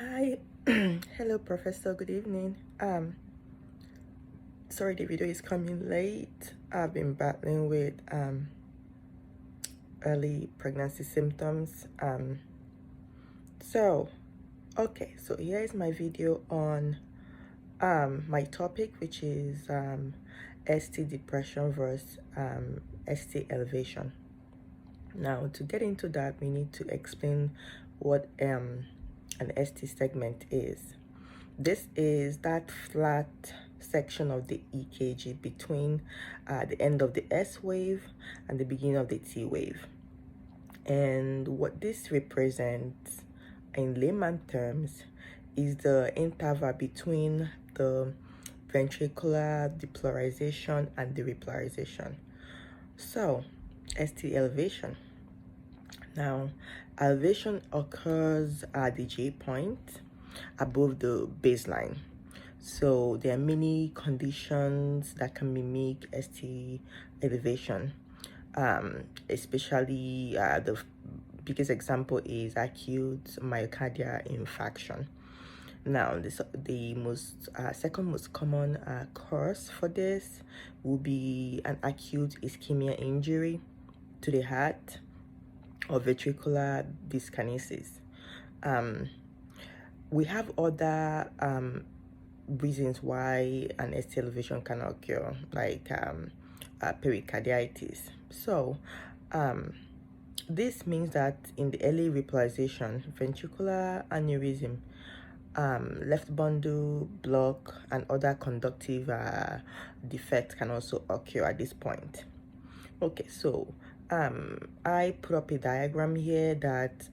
Hi, hello, Professor. Good evening. Sorry the video is coming late. I've been battling with early pregnancy symptoms. So okay, so here is my video on my topic, which is ST depression versus ST elevation. Now, to get into that, we need to explain what an ST segment is. This is that flat section of the EKG between the end of the S wave and the beginning of the T wave. And what this represents in layman terms is the interval between the ventricular depolarization and the repolarization. So, ST elevation. Now, elevation occurs at the J point above the baseline. So there are many conditions that can mimic ST elevation, especially the biggest example is acute myocardial infarction. Now, the most second most common cause for this will be an acute ischemia injury to the heart or ventricular dyskinesis. We have other reasons why an ST elevation can occur, like pericarditis. So this means that in the early repolarization, ventricular aneurysm, left bundle block, and other conductive defects can also occur at this point. Okay, so I put up a diagram here that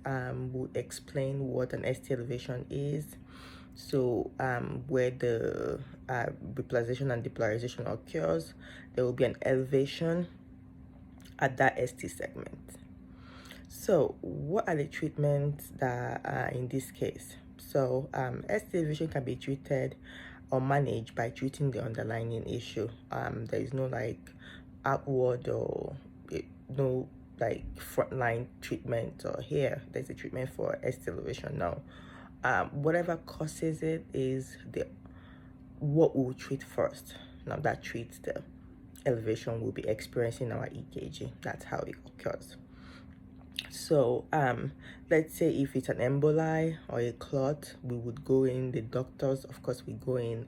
would explain what an ST elevation is. So where the repolarization and depolarization occurs, there will be an elevation at that ST segment. So what are the treatments that are in this case? So ST elevation can be treated or managed by treating the underlying issue. There is no like outward or no like frontline treatment, or here there's a treatment for ST elevation. Now whatever causes it is what we'll treat first. Now that treats the elevation we'll be experiencing our EKG. That's how it occurs. So let's say if it's an emboli or a clot, we would go in, the doctors of course we go in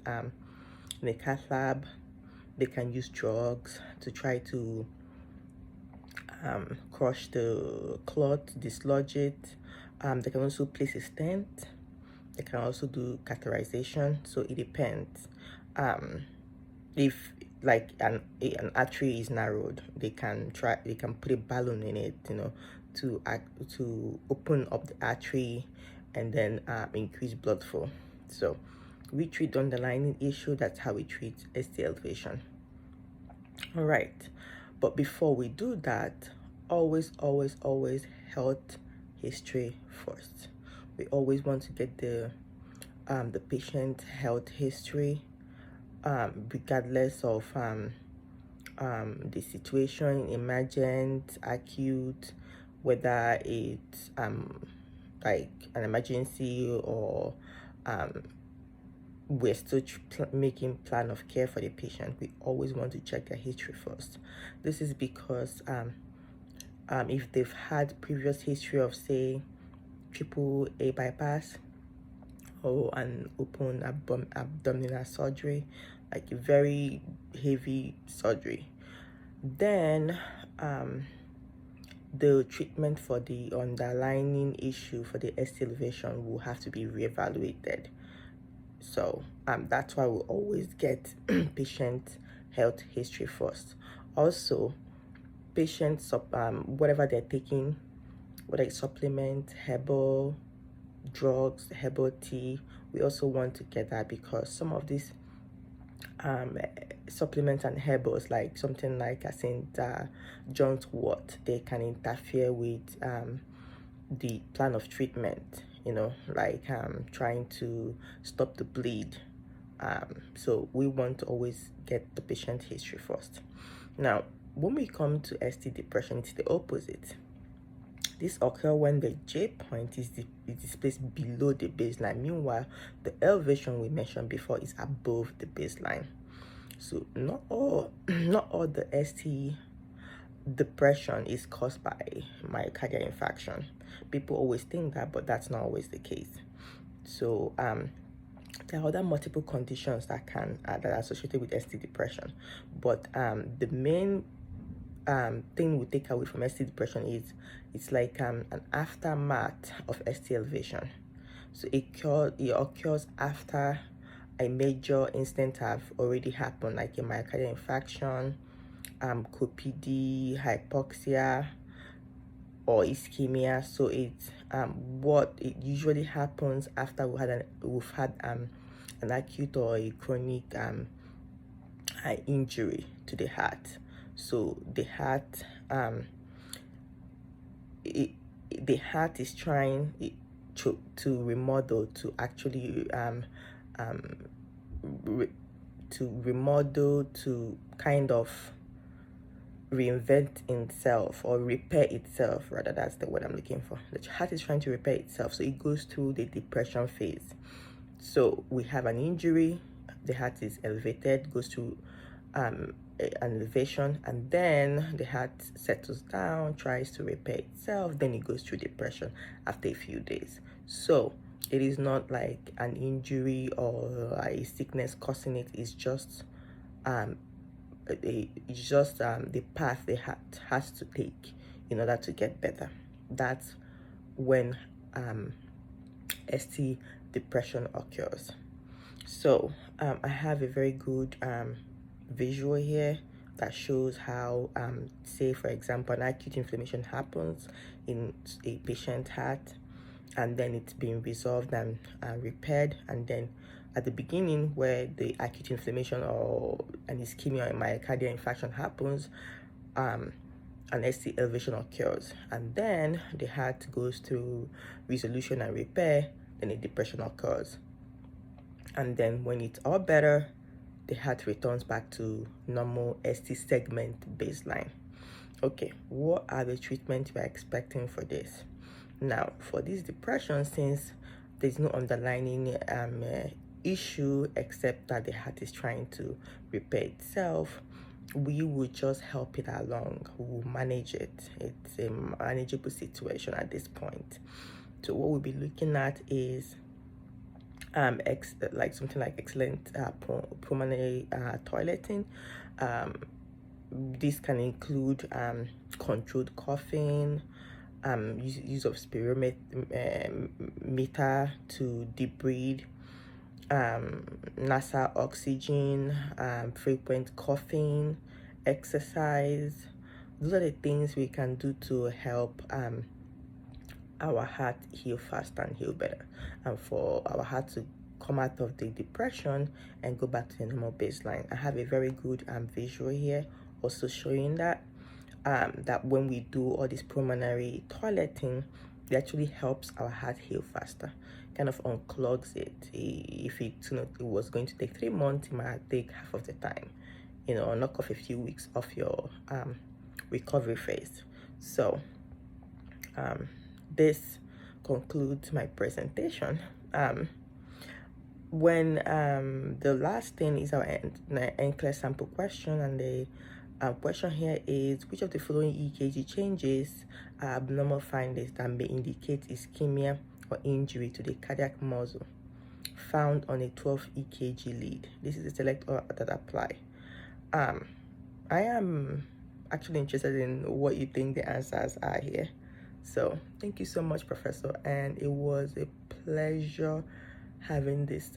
the cath lab. They can use drugs to try to crush the clot, dislodge it. They can also place a stent. They can also do catheterization. So it depends. If like an artery is narrowed, they can put a balloon in it, to open up the artery and then increase blood flow. So we treat the underlying issue. That's how we treat ST elevation. All right, but before we do that, always health history first. We always want to get the patient health history, regardless of the situation, emergent, acute, whether it's like an emergency or we're still making plan of care for the patient. We always want to check their history first. This is because if they've had previous history of, say, triple A bypass or an open abdominal surgery, like a very heavy surgery, then the treatment for the underlying issue for the ST elevation will have to be reevaluated. So that's why we always get patient health history first. Also, patients whatever they're taking, whether it's supplement, herbal drugs, herbal tea, we also want to get that, because some of these supplements and herbals, like something like I think joint wort, they can interfere with the plan of treatment, like trying to stop the bleed. So we want to always get the patient history first. Now when we come to ST depression, it's the opposite. This occurs when the J point is placed below the baseline. Meanwhile, the elevation we mentioned before is above the baseline. So not all the ST depression is caused by myocardial infarction. People always think that, but that's not always the case. So there are other multiple conditions that that are associated with ST depression, but the main thing we take away from ST depression is it's like an aftermath of ST elevation. So it occurs after a major incident have already happened, like a myocardial infarction, COPD, hypoxia, or ischemia. So it's what it usually happens after we've had an acute or a chronic injury to the heart. So the heart the heart is trying to remodel, to actually to kind of reinvent itself or repair itself, rather. That's the word I'm looking for. The heart is trying to repair itself, so it goes through the depression phase. So we have an injury, the heart is elevated, goes through an elevation, and then the heart settles down, tries to repair itself, then it goes through depression after a few days. So it is not like an injury or a sickness causing it. It's just the path the heart has to take in order to get better. That's when ST depression occurs. So I have a very good visual here that shows how say for example an acute inflammation happens in a patient's heart, and then it's being resolved and repaired, and then at the beginning where the acute inflammation or an ischemia or a myocardial infarction happens, an ST elevation occurs, and then the heart goes through resolution and repair, then a depression occurs, and then when it's all better, the heart returns back to normal ST segment baseline. Okay, what are the treatments we're expecting for this? Now, for this depression, since there's no underlying issue except that the heart is trying to repair itself, we will just help it along. We will manage it. It's a manageable situation at this point. So what we'll be looking at is like something like excellent pulmonary toileting. This can include controlled coughing, use of spirometer to deep breathe, nasal oxygen, frequent coughing, exercise. Those are the things we can do to help our heart heal faster and heal better, and for our heart to come out of the depression and go back to the normal baseline. I have a very good visual here also showing that that when we do all this pulmonary toileting, it actually helps our heart heal faster, kind of unclogs it. If it was going to take 3 months, it might take half of the time, or knock off a few weeks off your recovery phase. So this concludes my presentation. When the last thing is our NCLEX sample question, and the question here is, which of the following EKG changes are abnormal findings that may indicate ischemia or injury to the cardiac muscle found on a 12 EKG lead? This is the select or that apply. I am actually interested in what you think the answers are here. So thank you so much, Professor, and it was a pleasure having this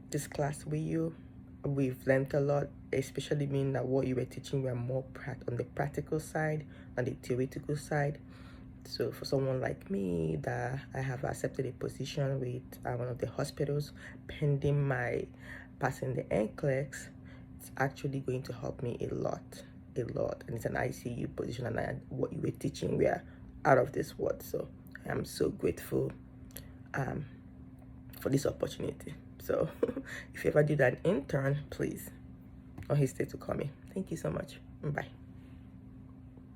this class with you. We've learned a lot, especially meaning that what you were teaching were more on the practical side than the theoretical side. So for someone like me, that I have accepted a position with one of the hospitals pending my passing the NCLEX, it's actually going to help me a lot. And it's an ICU position, and what you were teaching were out of this world. So I am so grateful for this opportunity. So if you ever did an intern, please don't hesitate to call me. Thank you so much. Bye.